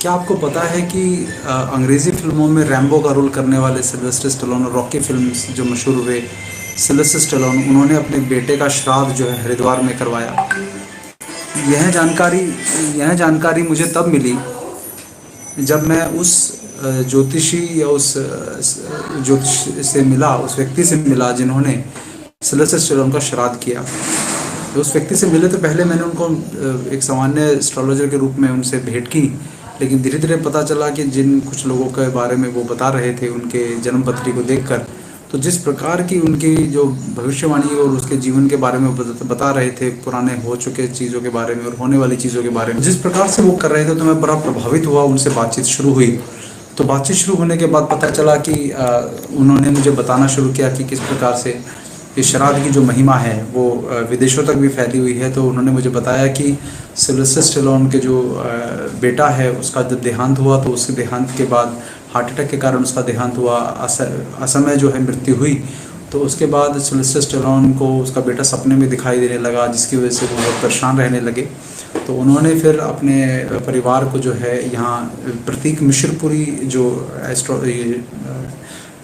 क्या आपको पता है कि अंग्रेज़ी फ़िल्मों में रैम्बो का रोल करने वाले सिल्वेस्टर स्टेलोन और रॉकी फ़िल्म्स जो मशहूर हुए, सिल्वेस्टर स्टेलोन उन्होंने अपने बेटे का श्राद्ध जो है हरिद्वार में करवाया। यह जानकारी यह जानकारी मुझे तब मिली जब मैं उस ज्योतिषी या उस ज्योतिष से मिला, उस व्यक्ति से मिला जिन्होंने सिल्वेस्टर स्टेलोन का श्राद्ध किया। तो उस व्यक्ति से मिले तो पहले मैंने उनको एक सामान्य एस्ट्रोलॉजर के रूप में उनसे भेंट की, लेकिन धीरे धीरे पता चला कि जिन कुछ लोगों के बारे में वो बता रहे थे उनके जन्म पत्री को देखकर, तो जिस प्रकार की उनकी जो भविष्यवाणी और उसके जीवन के बारे में बता रहे थे, पुराने हो चुके चीज़ों के बारे में और होने वाली चीज़ों के बारे में जिस प्रकार से वो कर रहे थे, तो मैं बड़ा प्रभावित हुआ। उनसे बातचीत शुरू हुई, तो बातचीत शुरू होने के बाद पता चला कि उन्होंने मुझे बताना शुरू किया कि किस प्रकार से इस श्राद्ध की जो महिमा है वो विदेशों तक भी फैली हुई है। तो उन्होंने मुझे बताया कि सिल्वेस्टर स्टेलोन के जो बेटा है उसका जब देहांत हुआ, तो उसके देहांत के बाद हार्ट अटैक के कारण उसका देहांत हुआ, असमय जो है मृत्यु हुई। तो उसके बाद सिल्वेस्टर स्टेलोन को उसका बेटा सपने में दिखाई देने लगा, जिसकी वजह से वो बहुत परेशान रहने लगे। तो उन्होंने फिर अपने परिवार को जो है यहाँ प्रतीक मिश्रपुरी जो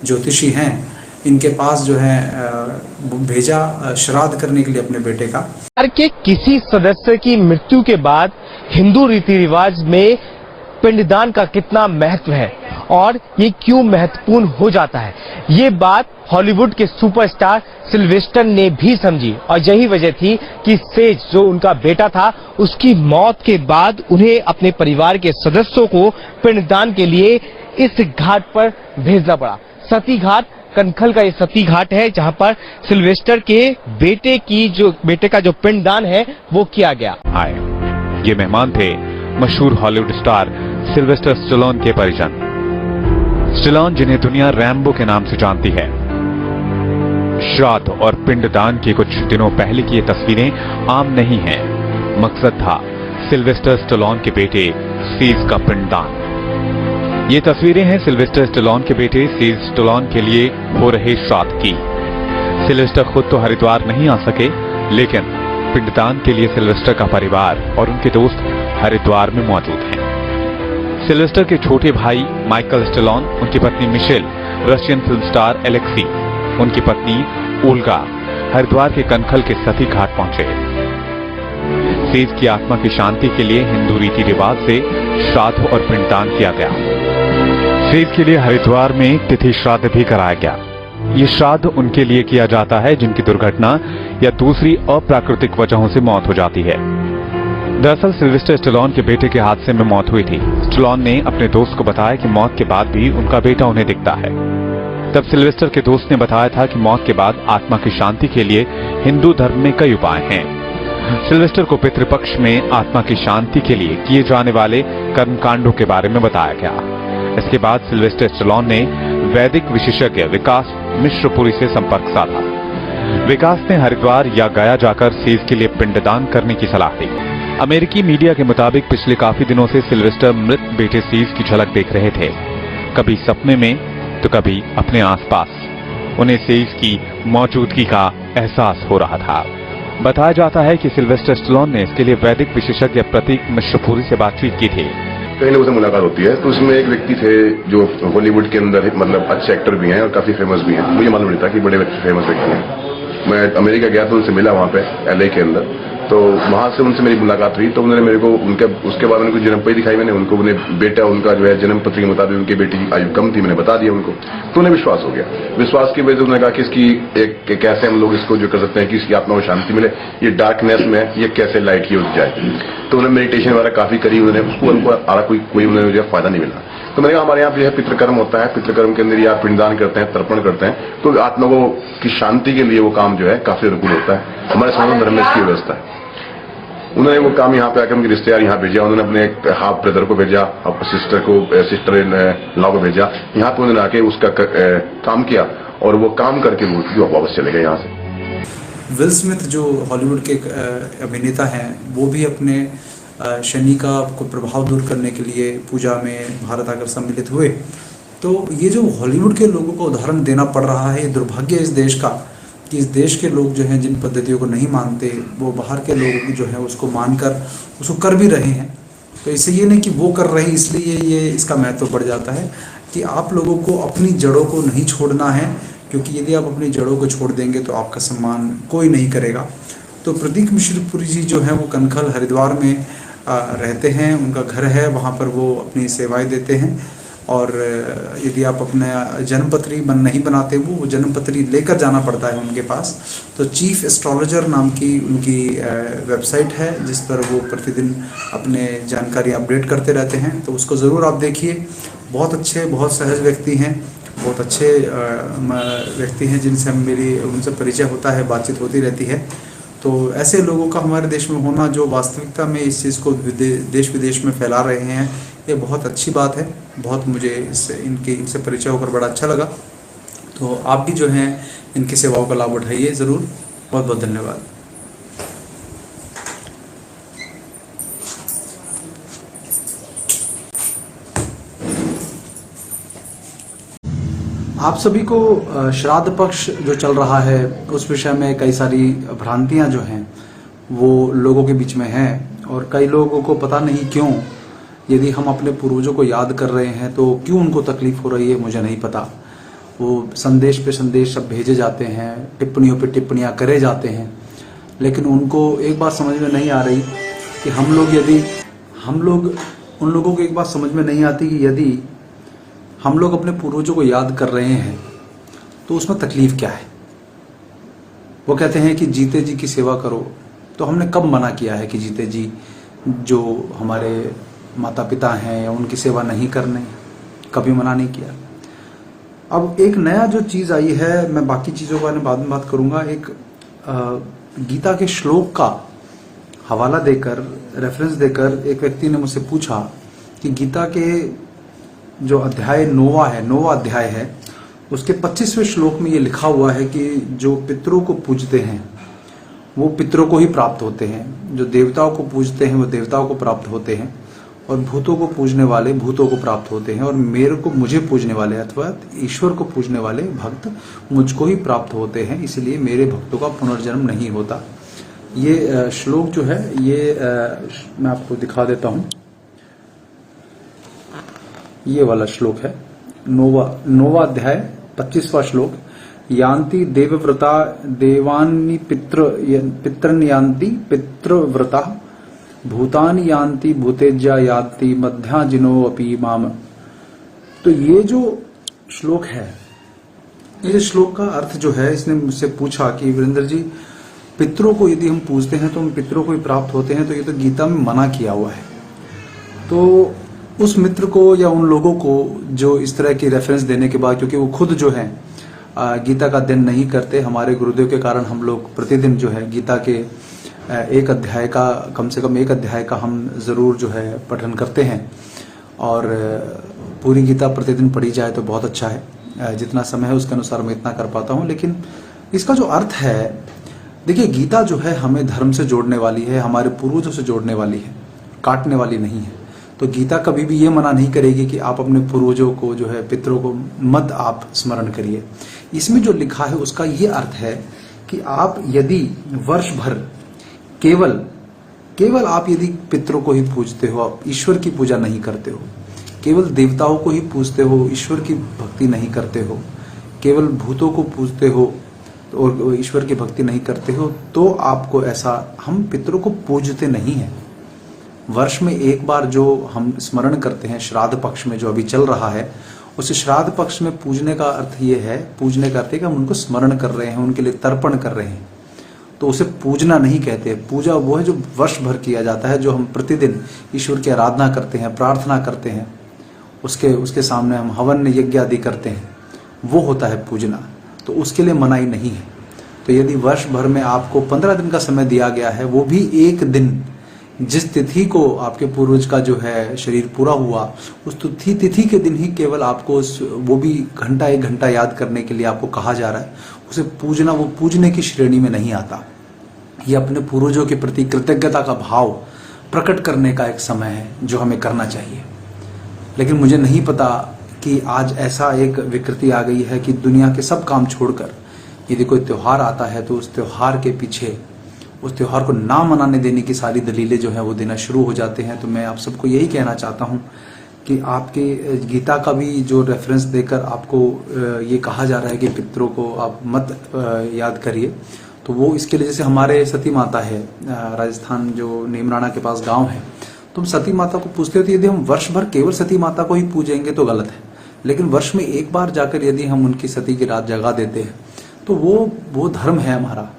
ज्योतिषी हैं, इनके पास जो है भेजा श्राद्ध करने के लिए अपने बेटे का। परिवार के किसी सदस्य की मृत्यु के बाद हिंदू रीति रिवाज में पिंडदान का कितना महत्व है और ये क्यों महत्वपूर्ण हो जाता है, ये बात हॉलीवुड के सुपरस्टार सिल्वेस्टर ने भी समझी। और यही वजह थी कि सेज जो उनका बेटा था, उसकी मौत के बाद उन्हें अपने परिवार के सदस्यों को पिंडदान के लिए इस घाट पर भेजना पड़ा। सती घाट, कनखल का ये सती घाट है, जहां पर सिल्वेस्टर के बेटे का जो पिंडदान है वो किया गया। आए ये मेहमान थे मशहूर हॉलीवुड स्टार सिल्वेस्टर स्टेलोन के परिजन। स्टेलोन जिन्हें दुनिया रैम्बो के नाम से जानती है। श्राद्ध और पिंडदान की कुछ दिनों पहले की ये तस्वीरें आम नहीं हैं। मकसद था सिल्वेस्टर स्टेलोन के बेटे सीज का पिंडदान। ये तस्वीरें हैं सिल्वेस्टर स्टेलोन के बेटे सीज स्टेलोन के लिए हो रहे श्राद्ध की। सिल्वेस्टर खुद तो हरिद्वार नहीं आ सके, लेकिन पिंडदान के लिए सिल्वेस्टर का परिवार और उनके दोस्त हरिद्वार में मौजूद हैं। सिल्वेस्टर के छोटे भाई माइकल स्टेलोन, उनकी पत्नी Michelle, Russian film star Alexei, उनकी पत्नी ओल्गा हरिद्वार के कनखल के सती घाट पहुंचे। सीज की आत्मा की शांति के लिए हिंदू रीति रिवाज से श्राद्ध और पिंडदान किया गया। सीज के लिए हरिद्वार में एक तिथि श्राद्ध भी कराया गया। ये श्राद्ध उनके लिए किया जाता है जिनकी दुर्घटना या दूसरी अप्राकृतिक वजहों से मौत हो जाती है। दरअसल सिल्वेस्टर स्टेलोन के बेटे के हादसे में मौत हुई थी। स्टेलोन ने अपने दोस्त को बताया कि मौत के बाद भी उनका बेटा उन्हें दिखता है। तब सिल्वेस्टर के दोस्त ने बताया था कि मौत के बाद आत्मा की शांति के लिए हिंदू धर्म में कई उपाय हैं। सिल्वेस्टर को पितृपक्ष में आत्मा की शांति के लिए किए जाने वाले कर्मकांडों के बारे में बताया गया। इसके बाद सिल्वेस्टर स्टेलोन ने वैदिक विशेषज्ञ विकास मिश्रपुरी से संपर्क साधा। विकास ने हरिद्वार या गया जाकर सीज के लिए पिंडदान करने की सलाह दी। अमेरिकी मीडिया के मुताबिक पिछले काफी दिनों से सिल्वेस्टर मृत बेटे सीज की झलक देख रहे थे, कभी सपने में तो कभी अपने आसपास। उन्हें सीज की मौजूदगी का एहसास हो रहा था। बताया जाता है कि सिल्वेस्टर स्टेलोन ने इसके लिए वैदिक विशेषज्ञ प्रतीक मिश्रपुरी से बातचीत की थी। कई लोगों से मुलाकात होती है, तो उसमें एक व्यक्ति थे जो हॉलीवुड के अंदर मतलब अच्छे एक्टर भी हैं और काफी फेमस भी हैं। मुझे मालूम नहीं था कि बड़े फेमस व्यक्ति हैं। मैं अमेरिका गया तो उनसे मिला वहाँ पे LA के अंदर, तो वहाँ से उनसे मेरी मुलाकात हुई। तो उन्होंने मेरे को उसके बाद उनको जन्म पत्री दिखाई मैंने उनको, उन्हें बेटा उनका जो है जन्म पत्री के मुताबिक उनकी बेटी की आयु कम थी, मैंने बता दिया उनको। तो उन्हें विश्वास हो गया। विश्वास की वजह से उन्होंने कहा कि इसकी कैसे हम लोग इसको जो कर सकते हैं कि इसकी आत्मा को शांति मिले, ये डार्कनेस में ये कैसे लाइट की हो जाए। तो उन्होंने मेडिटेशन वगैरह काफी करी, उनको कोई उन्हें जो फायदा नहीं मिला। तो मैंने कहा हमारे यहाँ पे पितृकर्म होता है, पितृकर्म के अंदर या पिंडदान करते हैं, तर्पण करते हैं, तो आत्मा को की शांति के लिए वो काम जो है काफी अनुकूल होता है। हमारे सनातन धर्म में इसकी व्यवस्था है। उन्होंने वो काम यहाँ पे आकर उनके रिश्तेदार यहाँ भेजा, उन्होंने अपने एक हाफ ब्रदर को भेजा, सिस्टर लॉ को भेजा। यहाँ पे उन्होंने आके उसका काम किया और वो काम करके वो वापस चले गए यहाँ से। विल स्मिथ जो हॉलीवुड के अभिनेता हैं, वो भी अपने शनि का को प्रभाव दूर करने के लिए पूजा में भारत आकर सम्मिलित हुए। तो ये जो हॉलीवुड के लोगों को उदाहरण देना पड़ रहा है, ये दुर्भाग्य इस देश का कि इस देश के लोग जो हैं जिन पद्धतियों को नहीं मानते, वो बाहर के लोग जो हैं उसको मानकर उसको कर भी रहे हैं। तो इससे ये नहीं कि वो कर रहे हैं इसलिए ये इसका महत्व बढ़ जाता है, कि आप लोगों को अपनी जड़ों को नहीं छोड़ना है, क्योंकि यदि आप अपनी जड़ों को छोड़ देंगे तो आपका सम्मान कोई नहीं करेगा। तो प्रतीक मिश्रपुरी जी जो हैं वो कनखल हरिद्वार में रहते हैं, उनका घर है, वहाँ पर वो अपनी सेवाएं देते हैं। और यदि आप अपना जन्मपत्री नहीं बनाते वो जन्मपत्री लेकर जाना पड़ता है उनके पास। तो चीफ एस्ट्रोलॉजर नाम की उनकी वेबसाइट है, जिस पर वो प्रतिदिन अपने जानकारी अपडेट करते रहते हैं, तो उसको ज़रूर आप देखिए। बहुत अच्छे, बहुत सहज व्यक्ति हैं, बहुत अच्छे व्यक्ति हैं जिनसे उनसे परिचय होता है, बातचीत होती रहती है। तो ऐसे लोगों का हमारे देश में होना, जो वास्तविकता में इस चीज़ को देश विदेश में फैला रहे हैं, ये बहुत अच्छी बात है। बहुत मुझे इनसे परिचय होकर बड़ा अच्छा लगा। तो आप भी जो हैं इनकी सेवाओं का लाभ उठाइए ज़रूर। बहुत बहुत धन्यवाद। आप सभी को श्राद्ध पक्ष जो चल रहा है उस विषय में कई सारी भ्रांतियां जो हैं वो लोगों के बीच में हैं, और कई लोगों को पता नहीं क्यों, यदि हम अपने पूर्वजों को याद कर रहे हैं तो क्यों उनको तकलीफ हो रही है मुझे नहीं पता। वो संदेश पे संदेश सब भेजे जाते हैं, टिप्पणियों पे टिप्पणियां करे जाते हैं, लेकिन उनको एक बात समझ में नहीं आ रही कि उन लोगों को एक बात समझ में नहीं आती कि यदि हम लोग अपने पूर्वजों को याद कर रहे हैं तो उसमें तकलीफ क्या है। वो कहते हैं कि जीते जी की सेवा करो, तो हमने कब मना किया है कि जीते जी जो हमारे माता पिता हैं उनकी सेवा नहीं करने, कभी मना नहीं किया। अब एक नया जो चीज़ आई है, मैं बाकी चीज़ों के बारे में बाद में बात करूँगा। एक गीता के श्लोक का हवाला देकर, रेफरेंस देकर एक व्यक्ति ने मुझसे पूछा कि गीता के जो अध्याय 9वां अध्याय है, उसके 25वें श्लोक में ये लिखा हुआ है कि जो पितरों को पूजते हैं वो पितरों को ही प्राप्त होते हैं, जो देवताओं को पूजते हैं वो देवताओं को प्राप्त होते हैं, और भूतों को पूजने वाले भूतों को प्राप्त होते हैं, और मुझे पूजने वाले अथवा ईश्वर को पूजने वाले भक्त मुझको ही प्राप्त होते हैं, इसलिए मेरे भक्तों का पुनर्जन्म नहीं होता। ये श्लोक जो है ये मैं आपको दिखा देता हूँ। ये वाला श्लोक है, 9वां अध्याय 25वां श्लोक। यान्ति देवव्रता देवानि पितृन यान्ति पितृव्रता भूतानि यान्ति भूतेज्या यान्ति मध्याजिनो अपि माम। तो ये जो श्लोक है, ये श्लोक का अर्थ जो है, इसने मुझसे पूछा कि वीरेंद्र जी, पितरों को यदि हम पूजते हैं तो हम पितरों को ही प्राप्त होते हैं, तो ये तो गीता में मना किया हुआ है। तो उस मित्र को या उन लोगों को जो इस तरह की रेफरेंस देने के बाद, क्योंकि वो खुद जो है गीता का अध्ययन नहीं करते, हमारे गुरुदेव के कारण हम लोग प्रतिदिन जो है गीता के एक अध्याय का, कम से कम एक अध्याय का हम ज़रूर जो है पठन करते हैं, और पूरी गीता प्रतिदिन पढ़ी जाए तो बहुत अच्छा है। जितना समय है उसके अनुसार मैं इतना कर पाता हूँ। लेकिन इसका जो अर्थ है, देखिए गीता जो है हमें धर्म से जोड़ने वाली है, हमारे पूर्वजों से जोड़ने वाली है, काटने वाली नहीं है। तो गीता कभी भी ये मना नहीं करेगी कि आप अपने पूर्वजों को जो है, पितरों को मत आप स्मरण करिए। इसमें जो लिखा है उसका ये अर्थ है कि आप यदि वर्ष भर केवल आप यदि पितरों को ही पूजते हो, आप ईश्वर की पूजा नहीं करते हो, केवल देवताओं को ही पूजते हो, ईश्वर की भक्ति नहीं करते हो, केवल भूतों को पूजते हो और ईश्वर की भक्ति नहीं करते हो, तो आपको ऐसा, हम पितरों को पूजते नहीं हैं। वर्ष में एक बार जो हम स्मरण करते हैं श्राद्ध पक्ष में जो अभी चल रहा है, उस श्राद्ध पक्ष में पूजने का अर्थ ये है, पूजने का अर्थ है कि हम उनको स्मरण कर रहे हैं, उनके लिए तर्पण कर रहे हैं। तो उसे पूजना नहीं कहते। पूजा वो है जो वर्ष भर किया जाता है, जो हम प्रतिदिन ईश्वर की आराधना करते हैं, प्रार्थना करते हैं, उसके सामने हम हवन यज्ञ आदि करते हैं, वो होता है पूजना। तो उसके लिए मनाही नहीं है। तो यदि वर्ष भर में आपको 15 दिन का समय दिया गया है, वो भी एक दिन, जिस तिथि को आपके पूर्वज का जो है शरीर पूरा हुआ, उस तिथि के दिन ही केवल आपको वो भी घंटा 1 घंटा याद करने के लिए आपको कहा जा रहा है, उसे पूजना, वो पूजने की श्रेणी में नहीं आता। ये अपने पूर्वजों के प्रति कृतज्ञता का भाव प्रकट करने का एक समय है जो हमें करना चाहिए। लेकिन मुझे नहीं पता कि आज ऐसा एक विकृति आ गई है कि दुनिया के सब काम छोड़कर यदि कोई त्यौहार आता है तो उस त्यौहार के पीछे उस त्यौहार को ना मनाने देने की सारी दलीलें जो है वो देना शुरू हो जाते हैं। तो मैं आप सबको यही कहना चाहता हूँ कि आपके गीता का भी जो रेफरेंस देकर आपको ये कहा जा रहा है कि पितरों को आप मत याद करिए, तो वो इसके लिए, जैसे हमारे सती माता है राजस्थान जो नीमराणा के पास गांव है, तो हम सती माता को पूजते होते, यदि हम वर्ष भर केवल सती माता को ही पूजेंगे तो गलत है, लेकिन वर्ष में एक बार जाकर यदि हम उनकी सती की रात जगा देते हैं तो वो धर्म है हमारा,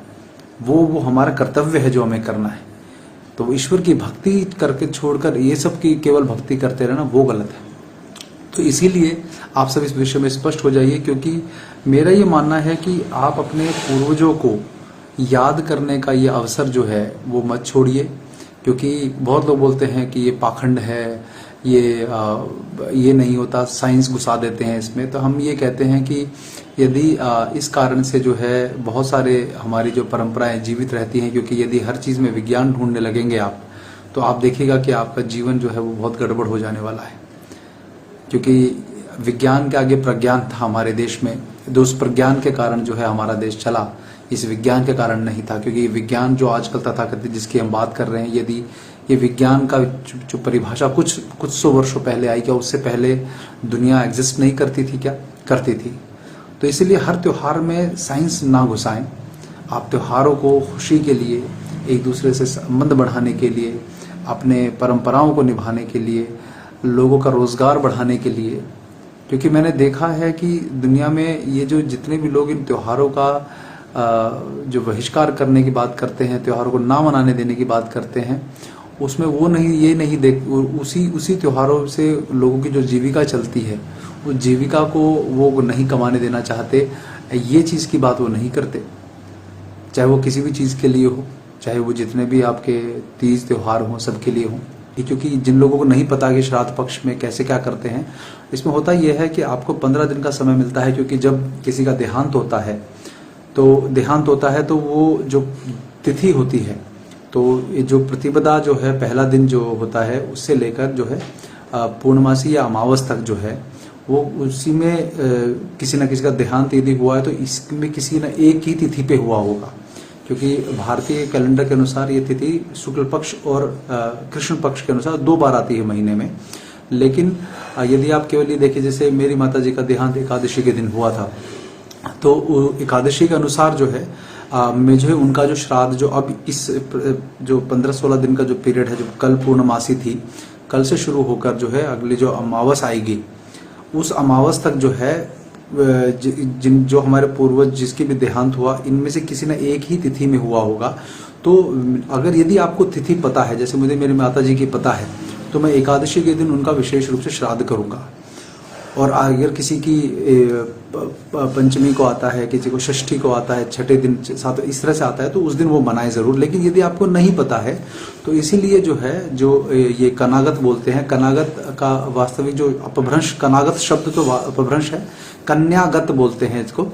वो हमारा कर्तव्य है जो हमें करना है। तो ईश्वर की भक्ति करके छोड़कर ये सब की केवल भक्ति करते रहना वो गलत है। तो इसीलिए आप सब इस विषय में स्पष्ट हो जाइए, क्योंकि मेरा ये मानना है कि आप अपने पूर्वजों को याद करने का ये अवसर जो है वो मत छोड़िए, क्योंकि बहुत लोग बोलते हैं कि ये पाखंड है, ये नहीं होता, साइंस घुसा देते हैं इसमें। तो हम ये कहते हैं कि यदि इस कारण से जो है बहुत सारे हमारी जो परंपराएं जीवित रहती हैं, क्योंकि यदि हर चीज़ में विज्ञान ढूंढने लगेंगे आप, तो आप देखिएगा कि आपका जीवन जो है वो बहुत गड़बड़ हो जाने वाला है। क्योंकि विज्ञान के आगे प्रज्ञान था हमारे देश में, तो उस प्रज्ञान के कारण जो है हमारा देश चला, इस विज्ञान के कारण नहीं था। क्योंकि विज्ञान जो आजकल तथाकथित जिसकी हम बात कर रहे हैं, यदि ये विज्ञान का जो परिभाषा कुछ सौ वर्षों पहले आई, क्या उससे पहले दुनिया एग्जिस्ट नहीं करती थी? क्या करती थी? तो इसलिए हर त्योहार में साइंस ना घुसाएं। आप त्योहारों को खुशी के लिए, एक दूसरे से संबंध बढ़ाने के लिए, अपने परंपराओं को निभाने के लिए, लोगों का रोजगार बढ़ाने के लिए, क्योंकि मैंने देखा है कि दुनिया में ये जो जितने भी लोग इन त्योहारों का जो बहिष्कार करने की बात करते हैं, त्योहारों को ना मनाने देने की बात करते हैं, उसमें वो नहीं, ये नहीं देख, उसी त्योहारों से लोगों की जो जीविका चलती है, उस जीविका को वो नहीं कमाने देना चाहते, ये चीज़ की बात वो नहीं करते। चाहे वो किसी भी चीज़ के लिए हो, चाहे वो जितने भी आपके तीज त्योहार हों, सबके लिए हों। क्योंकि जिन लोगों को नहीं पता कि श्राद्ध पक्ष में कैसे क्या करते हैं, इसमें होता यह है कि आपको 15 दिन का समय मिलता है, क्योंकि जब किसी का देहांत होता है तो वो जो तिथि होती है, तो ये जो प्रतिपदा जो है, पहला दिन जो होता है, उससे लेकर जो है पूर्णमासी या अमावस तक जो है, वो उसी में किसी न किसी का देहांत यदि हुआ है तो इसमें किसी न एक ही तिथि पे हुआ होगा। क्योंकि भारतीय कैलेंडर के अनुसार ये तिथि शुक्ल पक्ष और कृष्ण पक्ष के अनुसार 2 बार आती है महीने में। लेकिन यदि आप केवल ये देखिए, जैसे मेरी माता जी का देहांत एकादशी के दिन हुआ था, तो एकादशी के अनुसार जो है में जो है उनका जो श्राद्ध जो अब इस जो 15-16 दिन का जो पीरियड है, जो कल पूर्णमासी थी, कल से शुरू होकर जो है अगली जो अमावस आएगी, उस अमावस तक जो है जो हमारे पूर्वज जिसकी भी देहांत हुआ, इनमें से किसी न एक ही तिथि में हुआ होगा। तो अगर यदि आपको तिथि पता है, जैसे मुझे मेरी माता जी की पता है, तो मैं एकादशी के दिन उनका विशेष रूप से श्राद्ध करूंगा। और अगर किसी की पंचमी को आता है, किसी को षष्ठी को आता है, छठे दिन, सात, इस तरह से आता है, तो उस दिन वो बनाए जरूर। लेकिन यदि आपको नहीं पता है, तो इसीलिए जो है जो ये कनागत बोलते हैं, कनागत का वास्तविक जो अपभ्रंश, कनागत शब्द तो अपभ्रंश है, कन्यागत बोलते हैं इसको।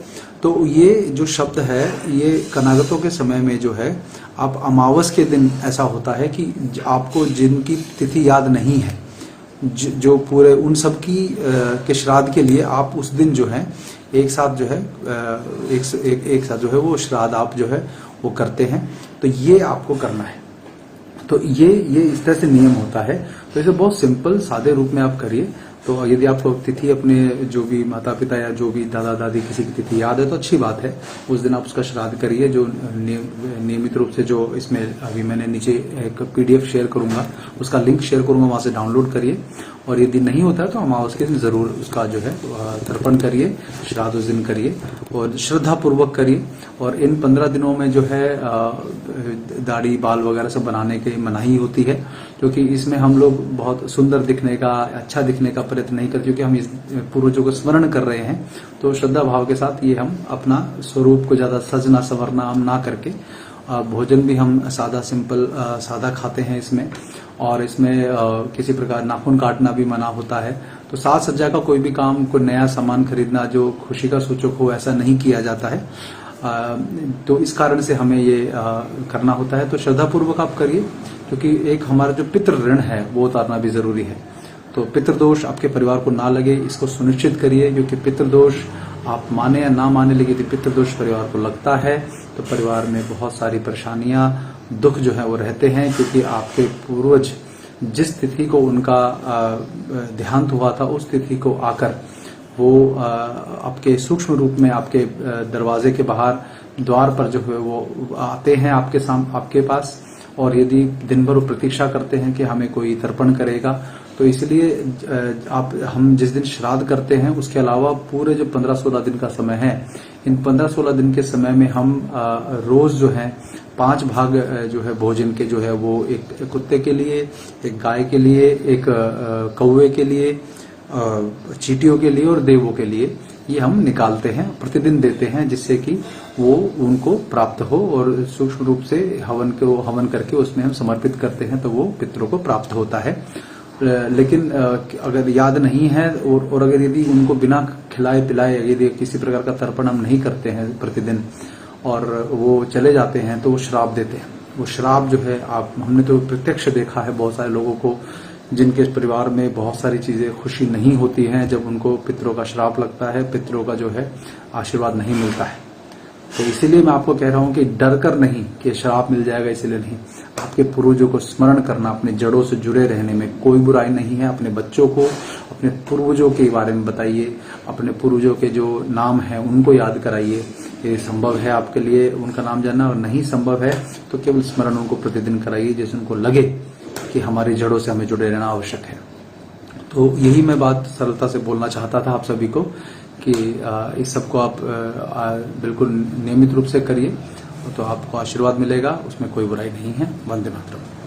तो ये जो शब्द है, ये कनागतों के समय में जो है, आप अमावस के दिन ऐसा होता है कि आपको जिनकी तिथि याद नहीं है, जो पूरे उन सब की के श्राद्ध के लिए आप उस दिन जो है एक साथ जो है एक साथ जो है वो श्राद्ध आप जो है वो करते हैं। तो ये आपको करना है। तो ये इस तरह से नियम होता है। तो इसे बहुत सिंपल सादे रूप में आप करिए। तो यदि आपको तिथि अपने जो भी माता पिता या जो भी दादा दादी किसी की तिथि याद है तो अच्छी बात है, उस दिन आप उसका श्राद्ध करिए। जो नियमित रूप से जो इसमें अभी मैंने नीचे एक PDF शेयर करूंगा, उसका लिंक शेयर करूंगा, वहां से डाउनलोड करिए। और यदि नहीं होता है तो अमावस के दिन जरूर उसका जो है तर्पण करिए, श्राद्ध उस दिन करिए और श्रद्धा पूर्वक करिए। और इन 15 दिनों में जो है दाढ़ी बाल वगैरह सब बनाने की मनाही होती है, क्योंकि इसमें हम लोग बहुत सुंदर दिखने का, अच्छा दिखने का प्रयत्न नहीं करते, क्योंकि हम इस पूर्वजों को स्मरण कर रहे हैं। तो श्रद्धा भाव के साथ ये हम अपना स्वरूप को ज्यादा सजना संवरना हम ना करके, भोजन भी हम सादा सिंपल सादा खाते हैं इसमें। और इसमें किसी प्रकार नाखून काटना भी मना होता है। तो साज सज्जा का कोई भी काम, कोई नया सामान खरीदना जो खुशी का सूचक हो, ऐसा नहीं किया जाता है। तो इस कारण से हमें ये करना होता है। तो श्रद्धापूर्वक आप करिए, क्योंकि एक हमारा जो पितृ ऋण है वो उतारना भी जरूरी है। तो पितृदोष आपके परिवार को ना लगे, इसको सुनिश्चित करिए। क्योंकि पितृदोष आप माने या ना माने, लेकिन यदि पितृदोष परिवार को लगता है तो परिवार में बहुत सारी परेशानियां, दुख जो है वो रहते हैं, क्योंकि आपके पूर्वज जिस तिथि को उनका देहांत हुआ था उस तिथि को आकर वो आपके सूक्ष्म रूप में आपके दरवाजे के बाहर द्वार पर जो है वो आते हैं आपके पास, और यदि दिन भर वो प्रतीक्षा करते हैं कि हमें कोई तर्पण करेगा। तो इसलिए हम जिस दिन श्राद्ध करते हैं उसके अलावा पूरे जो 15-16 दिन का समय है, इन 15-16 दिन के समय में हम रोज जो है 5 भाग जो है भोजन के जो है वो एक कुत्ते के लिए, एक गाय के लिए, एक कौवे के लिए, चींटियों के लिए और देवों के लिए, ये हम निकालते हैं, प्रतिदिन देते हैं, जिससे कि वो उनको प्राप्त हो, और सूक्ष्म रूप से हवन करके उसमें हम समर्पित करते हैं तो वो पितरों को प्राप्त होता है। लेकिन अगर याद नहीं है और अगर यदि उनको बिना खिलाए पिलाए यदि किसी प्रकार का तर्पण हम नहीं करते हैं प्रतिदिन और वो चले जाते हैं तो वो श्राप देते हैं। वो श्राप जो है हमने तो प्रत्यक्ष देखा है बहुत सारे लोगों को जिनके परिवार में बहुत सारी चीजें खुशी नहीं होती हैं, जब उनको पितरों का श्राप लगता है, पितरों का जो है आशीर्वाद नहीं मिलता है। तो इसीलिए मैं आपको कह रहा हूं कि डर कर नहीं कि श्राप मिल जाएगा, इसलिए नहीं, आपके पूर्वजों को स्मरण करना, अपने जड़ों से जुड़े रहने में कोई बुराई नहीं है। अपने बच्चों को अपने पूर्वजों के बारे में बताइए, अपने पूर्वजों के जो नाम है उनको याद कराइए। ये संभव है आपके लिए उनका नाम जानना, और नहीं संभव है तो केवल स्मरण उनको प्रतिदिन कराइए, जैसे उनको लगे कि हमारी जड़ों से हमें जुड़े रहना आवश्यक है। तो यही मैं बात सरलता से बोलना चाहता था आप सभी को कि इस सबको आप बिल्कुल नियमित रूप से करिए तो आपको आशीर्वाद मिलेगा, उसमें कोई बुराई नहीं है। वंदे मातरम।